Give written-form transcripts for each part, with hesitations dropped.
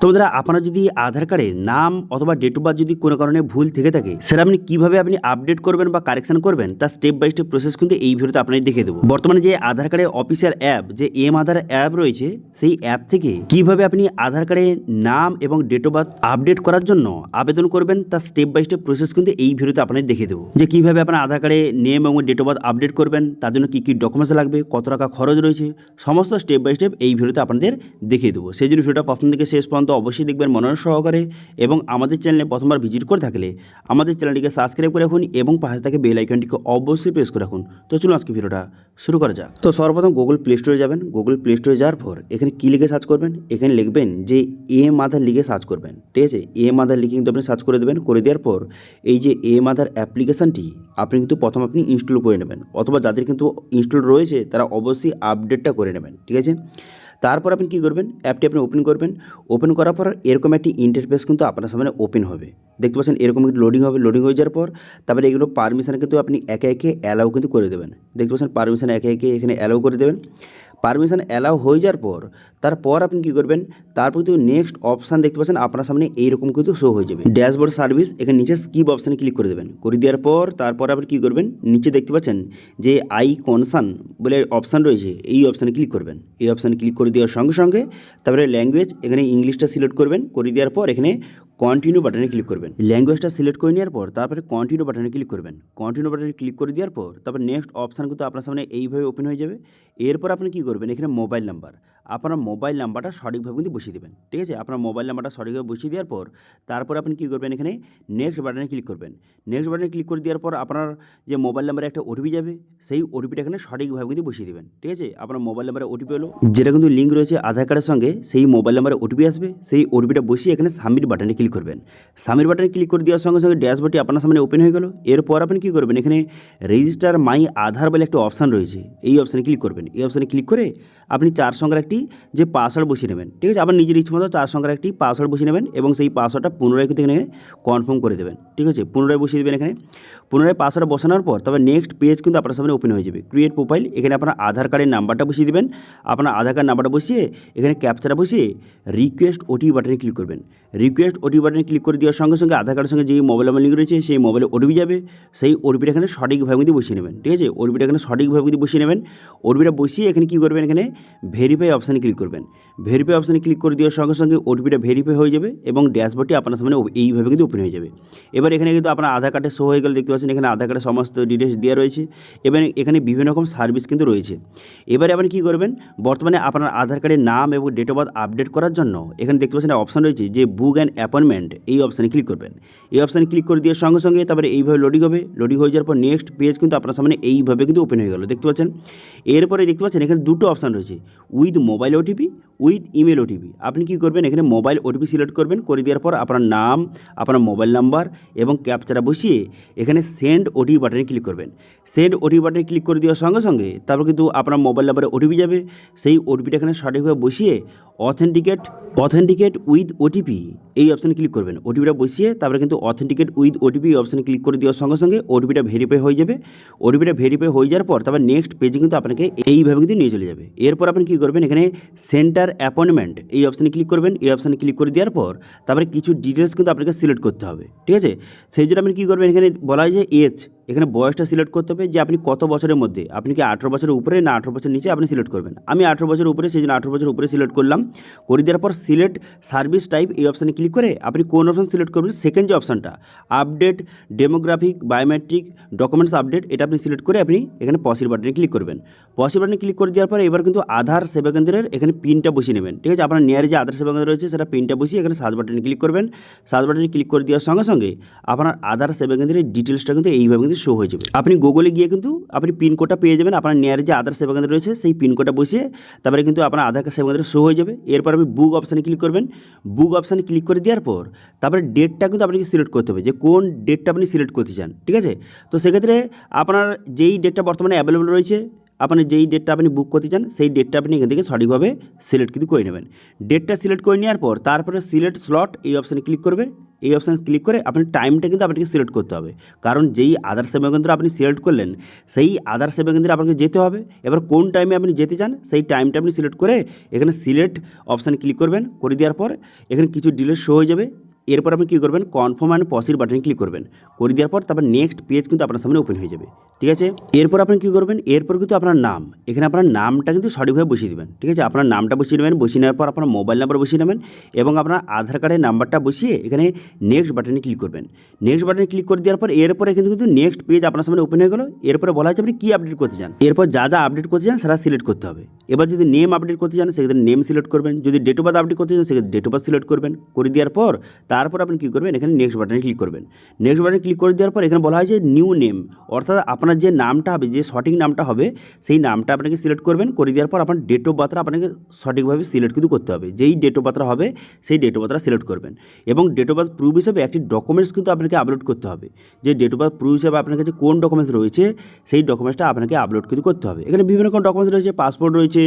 তো বন্ধুরা, আপনার যদি আধার কার্ডে নাম অথবা ডেট অফ বার্থ যদি কোনো কারণে ভুল থেকে থাকে, সেটা আপনি কিভাবে আপডেট করবেন বা কারেকশন করবেন তার স্টেপ বাই স্টেপ প্রসেস কিন্তু এই ভিডিওতে আপনাদের দেখিয়ে দেবো। বর্তমানে যে আধার কার্ডের অফিসিয়াল অ্যাপ যে এম আধার অ্যাপ রয়েছে, সেই অ্যাপ থেকে কিভাবে আপনি আধার কার্ডে নাম এবং ডেট অফ বার্থ আপডেট করার জন্য আবেদন করবেন তার স্টেপ বাই স্টেপ প্রসেস কিন্তু এই ভিডিওতে আপনাদের দেখিয়ে দেবো। যে কিভাবে আপনার আধার কার্ডে নেম এবং ডেট অফ বার্থ আপডেট করবেন, তার জন্য কী কী ডকুমেন্টস লাগবে, কত টাকা খরচ রয়েছে, সমস্ত স্টেপ বাই স্টেপ এই ভিডিওতে আপনাদের দেখিয়ে দেবো। সেই জন্য ভিডিওটা প্রথম থেকে শেষ পর্যন্ত অবশ্যই দেখবেন মনোযোগ সহকারে, এবং আমাদের চ্যানেলে প্রথমবার ভিজিট করে থাকলে আমাদের চ্যানেলটিকে সাবস্ক্রাইব করে রাখুন এবং পাশে থাকে বেল আইকনটিকে অবশ্যই প্রেস করে রাখুন। তো চলুন আজকে ভিডিওটা শুরু করা যাক। তো সর্বপ্রথম গুগল প্লে স্টোরে যাবেন। গুগল প্লে স্টোরে যাওয়ার পর এখানে কী লিখে সার্চ করবেন, এখানে লিখবেন যে এম আধার লিখে সার্চ করবেন। ঠিক আছে, এম আধার লিখে কিন্তু আপনি সার্চ করে দেবেন। করে দেওয়ার পর এই যে এম আধার অ্যাপ্লিকেশানটি আপনি কিন্তু প্রথম আপনি ইনস্টল করে নেবেন, অথবা যাদের কিন্তু ইনস্টল রয়েছে তারা অবশ্যই আপডেটটা করে নেবেন। ঠিক আছে, তারপর আপনি কী করবেন, অ্যাপটি আপনি ওপেন করবেন। ওপেন করার পর এরকম একটি ইন্টারফেস কিন্তু আপনার সামনে ওপেন হবে। দেখতে পাচ্ছেন এরকম একটু লোডিং হবে। লোডিং হয়ে যাওয়ার পর তারপরে এগুলো পারমিশন কিন্তু আপনি একে একে অ্যালাউ কিন্তু করে দেবেন। দেখতে পাচ্ছেন পারমিশন একে একে এখানে অ্যালাউ করে দেবেন। পারমিশন অ্যালাউ হয়ে যাওয়ার পর তারপর আপনি কী করবেন, তারপর কিন্তু নেক্সট অপশান দেখতে পাচ্ছেন আপনার সামনে এইরকম কিন্তু শো হয়ে যাবে ড্যাশবোর্ড সার্ভিস। এখানে নিচে স্কিপ অপশানে ক্লিক করে দেবেন। করে দেওয়ার পর তারপর আপনি কী করবেন, নিচে দেখতে পাচ্ছেন যে আই কনসার্ন বলে অপশান রয়েছে, এই অপশানে ক্লিক করবেন। এই অপশানে ক্লিক করে দেওয়ার সঙ্গে সঙ্গে তারপরে ল্যাঙ্গুয়েজ এখানে ইংলিশটা সিলেক্ট করবেন। করে দেওয়ার পর এখানে কন্টিনিউ বাটনে ক্লিক করবেন। ল্যাঙ্গুয়েজটা সিলেক্ট করে নেওয়ার পর তারপরে কন্টিনিউ বাটনে ক্লিক করবেন। কন্টিনিউ বাটনে ক্লিক করে দেওয়ার পর তারপর নেক্সট অপশান কিন্তু আপনার সামনে এইভাবে ওপেন হয়ে যাবে। এরপর আপনি কী করবেন, এখানে মোবাইল নাম্বার, আপনার মোবাইল নাম্বারটা সঠিকভাবে কিন্তু বসিয়ে দেবেন। ঠিক আছে, আপনার মোবাইল নাম্বারটা সঠিকভাবে বসিয়ে দেওয়ার পর তারপর আপনি কী করবেন, এখানে নেক্সট বাটনে ক্লিক করবেন। নেক্সট বাটনে ক্লিক করে দেওয়ার পর আপনার যে মোবাইল নাম্বারে একটা ওটিপি যাবে, সেই ওটিপিটা এখানে সঠিকভাবে কিন্তু বসিয়ে দেবেন। ঠিক আছে, আপনার মোবাইল নাম্বারে ওটিপি হলো যেটা কিন্তু লিঙ্ক রয়েছে আধার কার্ডের সঙ্গে, সেই মোবাইল নাম্বারে ওটিপি আসবে। সেই ওটিপিটা বসিয়ে এখানে সাবমিট বাটনে ক্লিক করবেন। সাবমিট বাটনে ক্লিক করে দেওয়ার সঙ্গে সঙ্গে ড্যাশবোর্ডটি আপনার সামনে ওপেন হয়ে গেল। এরপর আপনি কী করবেন, এখানে রেজিস্টার মাই আধার বলে একটা অপশান রয়েছে, এই অপশানে ক্লিক করবেন। এই অপশানে ক্লিক করে আপনি 4 সংখ্যার একটি যে পাসওয়ার্ড বসিয়ে নেবেন। ঠিক আছে, আপনার নিজের ইচ্ছে মতো 4 সংখ্যার একটি পাসওয়ার্ড বসিয়ে নেবেন এবং সেই পাসওয়ার্ডটা পুনরায় কিন্তু এখানে কনফার্ম করে দেবেন। ঠিক আছে, পুনরায় বসিয়ে দেবেন। এখানে পুনরায় পাসওয়ার্ড বসানোর পর তবে নেক্সট পেজ কিন্তু আপনার সামনে ওপেন হয়ে যাবে। ক্রিয়েট প্রোফাইল, এখানে আপনার আধার কার্ডের নাম্বারটা বসিয়ে দেবেন। আপনার আধার কার্ড নাম্বারটা বসিয়ে এখানে ক্যাপচাটা বসিয়ে রিকোয়েস্ট ওটিপি বাটনে ক্লিক করবেন। রিকোয়েস্ট ওটিপি বাটনে ক্লিক করে দেওয়ার সঙ্গে সঙ্গে আধার কার্ডের সঙ্গে যে মোবাইল নাম্বার লিঙ্ক রয়েছে সেই মোবাইলে ওটিপি যাবে। সেই ওটিপিটা এখানে সঠিকভাবে কিন্তু বসিয়ে নেবেন। ঠিক আছে, ওটিপিটা এখানে সঠিকভাবে কিন্তু বসিয়ে নেবেন। ওটিপিটা বসিয়ে এখানে কী করবেন, এখানে ভেরিফাই অপশানে ক্লিক করবেন। ভেরিফাই অপশানে ক্লিক করে দেওয়ার সঙ্গে সঙ্গে ওটিপিটা ভেরিফাই হয়ে যাবে এবং ড্যাশবোর্ডটি আপনার সামনে এইভাবে কিন্তু ওপেন হয়ে যাবে। এবার এখানে কিন্তু আপনার আধার কার্ডে শো হয়ে গেল। দেখতে পাচ্ছেন এখানে আধার কার্ডের সমস্ত ডিটেলস দেওয়া রয়েছে এবং এখানে বিভিন্ন রকম সার্ভিস কিন্তু রয়েছে। এবারে আপনি কী করবেন, বর্তমানে আপনার আধার কার্ডের নাম এবং ডেট অফ বার্থ আপডেট করার জন্য এখানে দেখতে পাচ্ছেন অপশান রয়েছে যে বুক অ্যান্ড অ্যাপয়েন্টমেন্ট, এই অপশানে ক্লিক করবেন। এই অপশানে ক্লিক করে দেওয়ার সঙ্গে সঙ্গে তারপরে এইভাবে লোডিং হবে। লোডিং হয়ে যাওয়ার পর নেক্সট পেজ কিন্তু আপনার সামনে এইভাবে কিন্তু ওপেন হয়ে গেল। দেখতে পাচ্ছেন এরপরে দেখতে পাচ্ছেন এখানে দুটো অপশান রয়েছে, with mobile OTP, with email OTP. আপনি কী করবেন, এখানে মোবাইল ওটিপি সিলেক্ট করবেন। করে দেওয়ার পর আপনার নাম, আপনার মোবাইল নাম্বার এবং ক্যাপচারা বসিয়ে এখানে সেন্ড ওটিপি বাটনে ক্লিক করবেন। সেন্ড ওটিপি বাটনে ক্লিক করে দেওয়ার সঙ্গে সঙ্গে তারপর কিন্তু আপনার মোবাইল নাম্বারে ওটিপি যাবে। সেই ওটিপিটা এখানে সঠিকভাবে বসিয়ে অথেন্টিকেট উইথ ওটিপি, এই অপশানে ক্লিক করবেন। ওটিপিটা বসিয়ে তারপরে কিন্তু অথেন্টিকেট উইথ ওটিপি অপশানে ক্লিক করে দেওয়ার সঙ্গে সঙ্গে ওটিপিটা ভেরিফাই হয়ে যাবে। ওটিপিটা ভেরিফাই হয়ে যাওয়ার পর তারপর নেক্সট পেজে কিন্তু আপনাকে এইভাবে কিন্তু নিয়ে চলে যাবে। এরপর আপনি কী করবেন, এখানে সেন্টার অ্যাপয়েন্টমেন্ট, এই অপশানে ক্লিক করবেন। এই অপশানে ক্লিক করে দেওয়ার পর তারপরে কিছু ডিটেলস কিন্তু আপনাকে সিলেক্ট করতে হবে। ঠিক আছে, সেই জন্য আপনি কী করবেন, এখানে বলা হয় যে এজ, এখানে বয়সটা সিলেক্ট করতে হবে যে আপনি কত বছরের মধ্যে, আপনি কি 18 বছরের উপরে না 18 বছর নিচে আপনি সিলেক্ট করবেন। আমি 18 বছরের উপরে, সেই জন্য 18 বছরের উপরে সিলেক্ট করলাম। করে দেওয়ার পর সিলেক্ট সার্ভিস টাইপ, এই অপশানে ক্লিক করে আপনি কোন অপশান সিলেক্ট করবেন, সেকেন্ড যে অপশানটা update demographic biometric documents update, এটা আপনি সিলেক্ট করে আপনি এখানে পসির বাটনে ক্লিক করবেন। পসির বাটনে ক্লিক করে দেওয়ার পর এবার কিন্তু আধার সেবা কেন্দ্রের এখানে পিনটা বসিয়ে নেবেন। ঠিক আছে, আপনার নিয়ারে যে আধার সেবা কেন্দ্র রয়েছে সেটা পিনটা বসিয়ে এখানে সার্চ বাটনে ক্লিক করবেন। সার্চ বাটনে ক্লিক করে দেওয়ার সঙ্গে সঙ্গে আপনার আধার সেবা কেন্দ্রের ডিটেলসটা কিন্তু এইভাবে কিন্তু শো হয়ে যাবে। আপনি গুগলে গিয়ে কিন্তু আপনি পিনকোডটা পেয়ে যাবেন। আপনার নিয়ারে যে আধার সেবা কেন্দ্র রয়েছে সেই পিনকোডটা বসিয়ে তারপরে কিন্তু আপনার আধার সেবা কেন্দ্র শো হয়ে যাবে। এরপর আপনি বুক অপশানে ক্লিক করবেন। বুক অপশানে ক্লিক করে দেওয়ার পর তারপরে ডেটটা কিন্তু আপনাকে সিলেক্ট করতে হবে যে কোন ডেটটা আপনি সিলেক্ট করতে চান। ঠিক আছে, তো সেক্ষেত্রে আপনার যেই ডেটটা বর্তমানে অ্যাভেলেবল রয়েছে, আপনি যেই ডেটটা আপনি বুক করতে চান সেই ডেটটা আপনি এখান থেকে সঠিকভাবে সিলেক্ট কিন্তু করে নেবেন। ডেটটা সিলেক্ট করে নেওয়ার পর তারপরে সিলেক্ট স্লট, এই অপশানে ক্লিক করবেন। এই অপশান ক্লিক করে আপনার টাইমটা কিন্তু আপনাকে সিলেক্ট করতে হবে, কারণ যেই আধার সেবা কেন্দ্র আপনি সিলেক্ট করলেন সেই আধার সেবা কেন্দ্রে আপনাকে যেতে হবে। এবার কোন টাইমে আপনি যেতে চান সেই টাইমটা আপনি সিলেক্ট করে এখানে সিলেক্ট অপশান ক্লিক করবেন। করে দেওয়ার পর এখানে কিছু ডিটেলস শো হয়ে যাবে। এরপর আপনি কী করবেন, কনফার্ম অ্যান্ড প্রসিড বাটনে ক্লিক করবেন। করে দেওয়ার পর তারপর নেক্সট পেজ কিন্তু আপনার সামনে ওপেন হয়ে যাবে। ঠিক আছে, এরপর আপনি কী করবেন, এরপর কিন্তু আপনার নাম, এখানে আপনার নামটা কিন্তু সঠিকভাবে বসিয়ে দেবেন। ঠিক আছে, আপনার নামটা বসিয়ে নেবেন, বসিয়ে নেওয়ার পর আপনার মোবাইল নাম্বার বসিয়ে নেবেন এবং আপনার আধার কার্ডের নাম্বারটা বসিয়ে এখানে নেক্সট বাটনে ক্লিক করবেন। নেক্সট বাটনে ক্লিক করে দেওয়ার পর এরপরে কিন্তু নেক্সট পেজ আপনার সামনে ওপেন হয়ে গেল। এরপরে বলা হচ্ছে আপনি কী আপডেট করতে চান, এরপর যা যা আপডেট করতে চান সেটা সিলেক্ট করতে হবে। এবার যদি নেম আপডেট করতে চান সেক্ষেত্রে নেম সিলেক্ট করবেন, যদি ডেট অফ বার্থ আপডেট করতে চান সেক্ষেত্রে ডেট অফ বার্থ সিলেক্ট করবেন। করে দেওয়ার পর তারপর আপনি কী করবেন, এখানে নেক্সট বাটনে ক্লিক করবেন। নেক্সট বাটনে ক্লিক করে দেওয়ার পর এখানে বলা হয় যে নিউ নেম, অর্থাৎ আপনার যে নামটা হবে, যে সঠিক নামটা হবে সেই নামটা আপনাকে সিলেক্ট করবেন। করে দেওয়ার পর আপনার ডেট অফ বার্থটা আপনাকে সঠিকভাবে সিলেক্ট কিন্তু করতে হবে, যেই ডেট অফ বার্থটা হবে সেই ডেট অফ বার্থটা সিলেক্ট করবেন। এবং ডেট অফ বার্থ প্রুফ হিসেবে একটি ডকুমেন্টস কিন্তু আপনাকে আপলোড করতে হবে, যে ডেট অফ বার্থ প্রুফ হিসেবে আপনার কাছে কোন ডকুমেন্টস রয়েছে সেই ডকুমেন্টসটা আপনাকে আপলোড কিন্তু করতে হবে। এখানে বিভিন্ন রকম ডকুমেন্টস রয়েছে, পাসপোর্ট রয়েছে,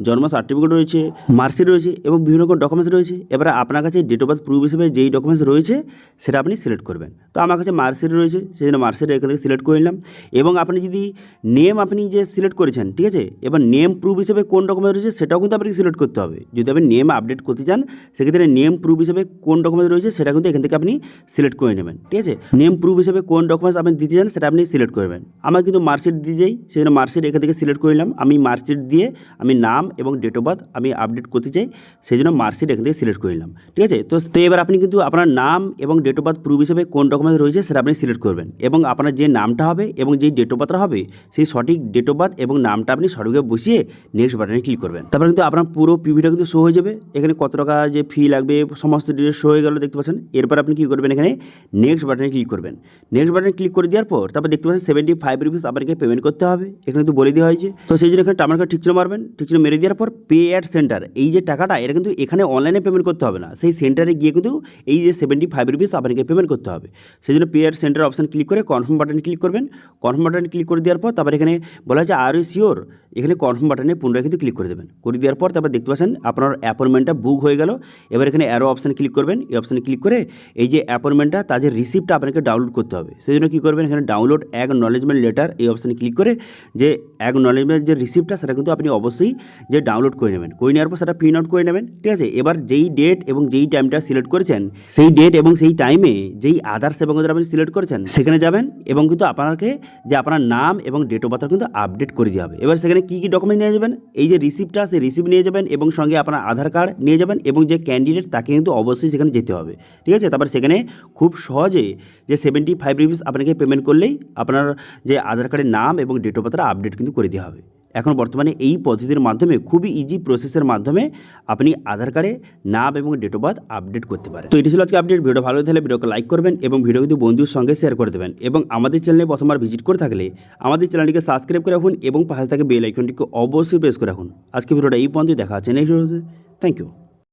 জন্ম সার্টিফিকেট রয়েছে, মার্কশিট রয়েছে এবং বিভিন্ন রকম ডকুমেন্টস রয়েছে। এবারে আপনার কাছে ডেট অফ বার্থ প্রুফ হিসেবে যেই ডকুমেন্টস রয়েছে সেটা আপনি সিলেক্ট করবেন। তো আমার কাছে মার্কশিট রয়েছে, সেই জন্য মার্কশিট এখান থেকে সিলেক্ট করে নিলাম। এবং আপনি যদি নেম আপনি যে সিলেক্ট করেছেন, ঠিক আছে, এবার নেম প্রুফ হিসেবে কোন ডকুমেন্ট রয়েছে সেটাও কিন্তু আপনাকে সিলেক্ট করতে হবে। যদি আপনি নেম আপডেট করতে চান সেক্ষেত্রে নেম প্রুফ হিসেবে কোন ডকুমেন্ট রয়েছে সেটা কিন্তু এখান থেকে আপনি সিলেক্ট করে নেবেন। ঠিক আছে, নেম প্রুফ হিসেবে কোন ডকুমেন্টস আপনি দিতে চান সেটা আপনি সিলেক্ট করবেন। আমার কিন্তু মার্কশিট দিয়ে যাই, সেই জন্য মার্কশিট এখান থেকে সিলেক্ট করে নিলাম। আমি মার্কশিট দিয়ে আমি নাম এবং ডেট অফ বার্থ আমি আপডেট করতে চাই, সেই জন্য মার্কশিট এখান থেকে সিলেক্ট করে নিলাম। ঠিক আছে, তো এবার আপনি কিন্তু আপনার নাম এবং ডেট অফ বার্থ প্রুফ হিসেবে কোন ডকুমেন্ট রয়েছে সেটা আপনি সিলেক্ট করবেন এবং আপনার যে নামটা হবে এবং যেই ডেট অফ বার্থটা হবে সেই সঠিক ডেট অফ বার্থ এবং নামটা আপনি সঠিকভাবে বসিয়ে নেক্সট বাটনে ক্লিক করবেন। তারপর কিন্তু আপনার পুরো পিভিটা কিন্তু শো হয়ে যাবে। এখানে কত টাকা যে ফি লাগবে সমস্ত ডিটেলস শো হয়ে গেল, দেখতে পাচ্ছেন। এরপর আপনি কী করবেন, এখানে নেক্সট বাটনে ক্লিক করবেন। নেক্সট বাটনে ক্লিক করে দেওয়ার পর তারপর দেখতে পাচ্ছেন 75 রুপিস আপনাকে পেমেন্ট করতে হবে, এখানে কিন্তু বলে দেওয়া হয়েছে। তো সেই জন্য এখানে টামার কার্ড ঠিক ছিল মারবেন, ঠিক ছিল মেরে দেওয়ার পর পে অ্যাট সেন্টার, এই যে টাকাটা এটা কিন্তু এখানে অনলাইনে পেমেন্ট করতে হবে না, সেই সেন্টারে গিয়ে কিন্তু এই যে 75 রুপিস আপনাকে পেমেন্ট করতে হবে। সেই জন্য pay at centre option click করে কনফার্ম বাটনে ক্লিক করবেন। কনফার্ম বাটনে ক্লিক করে দেওয়ার পর তারপর এখানে বলা হচ্ছে আর ইউ শিওর, এখানে কনফার্ম বাটনে পুনরায় কিন্তু ক্লিক করে দেবেন। করে দেওয়ার পর তারপর দেখতে পাচ্ছেন আপনার অ্যাপয়েন্টমেন্টটা বুক হয়ে গেল। এবার এখানে অ্যারো অপশানে ক্লিক করবেন। এই অপশানে ক্লিক করে এই যে অ্যাপয়েন্টমেন্টটা তার যে রিসিপ্টটা আপনাকে ডাউনলোড করতে হবে, সেই জন্য কী করবেন, এখানে ডাউনলোড অ্যাকনলেজমেন্ট লেটার এই অপশানে ক্লিক করে যে অ্যাকনলেজমেন্ট যে রিসিপ্টটা সেটা কিন্তু আপনি অবশ্যই যে ডাউনলোড করে নেবেন। করে নেওয়ার পর সেটা প্রিন্ট আউট করে নেবেন। ঠিক আছে, এবার যেই ডেট এবং যেই টাইমটা সিলেক্ট করেছেন সেই ডেট এবং সেই টাইমে যেই আধার সেবা কেন্দ্র আপনি সিলেক্ট করেছেন সেখানে যাবেন এবং কিন্তু আপনাকে যে আপনার নাম এবং ডেট অফ বার্থ কিন্তু আপডেট করে দেওয়া হবে। এবার সেখানে কী কী ডকুমেন্ট নিয়ে যাবেন, এই যে রিসিপ্টটা সেই রিসিপ্ট নিয়ে যাবেন এবং সঙ্গে আপনার আধার কার্ড নিয়ে যাবেন এবং যে ক্যান্ডিডেট তাকে কিন্তু অবশ্যই সেখানে যেতে হবে। ঠিক আছে, তারপর সেখানে খুব সহজে যে 75 রুপিস আপনাকে পেমেন্ট করলেই আপনার যে আধার কার্ডের নাম এবং ডেট অফ বার্থটা আপডেট কিন্তু করে দেওয়া হবে। এখন বর্তমানে এই পদ্ধতির মাধ্যমে খুবই ইজি প্রসেসের মাধ্যমে আপনি আধার কার্ডে নাম এবং ডেট অফ বার্থ আপডেট করতে পারেন। তো এটি ছিল আজকে আপডেট। ভিডিও ভালো থাকলে ভিডিওকে লাইক করবেন এবং ভিডিও কিন্তু বন্ধুর সঙ্গে শেয়ার করে দেবেন এবং আমাদের চ্যানেলে প্রথমবার ভিজিট করে থাকলে আমাদের চ্যানেলটিকে সাবস্ক্রাইব করে রাখুন এবং পাশে থাকা বেল আইকনটিকে অবশ্যই প্রেস করে রাখুন। আজকে ভিডিওটা এই পর্যন্ত, দেখা হচ্ছে নেক্সট ভিডিওতে। Thank you.